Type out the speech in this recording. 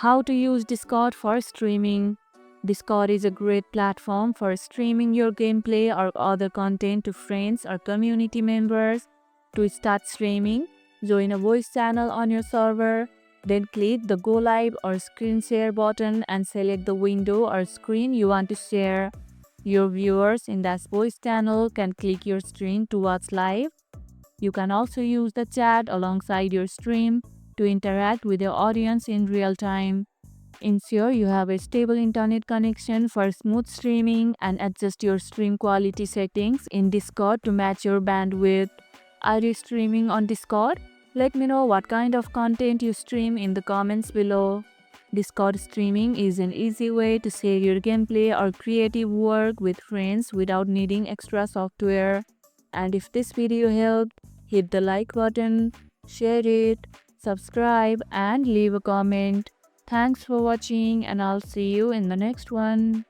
How to use Discord for streaming. Discord is a great platform for streaming your gameplay or other content to friends or community members. To start streaming, join a voice channel on your server, then click the Go Live or Screen Share button and select the window or screen you want to share. Your viewers in that voice channel can click your screen to watch live. You can also use the chat alongside your stream to interact with your audience in real time. Ensure you have a stable internet connection for smooth streaming and adjust your stream quality settings in Discord to match your bandwidth. Are you streaming on Discord? Let me know what kind of content you stream in the comments below. Discord streaming is an easy way to share your gameplay or creative work with friends without needing extra software. And if this video helped, hit the like button, share it, subscribe, and leave a comment. Thanks for watching, and I'll see you in the next one.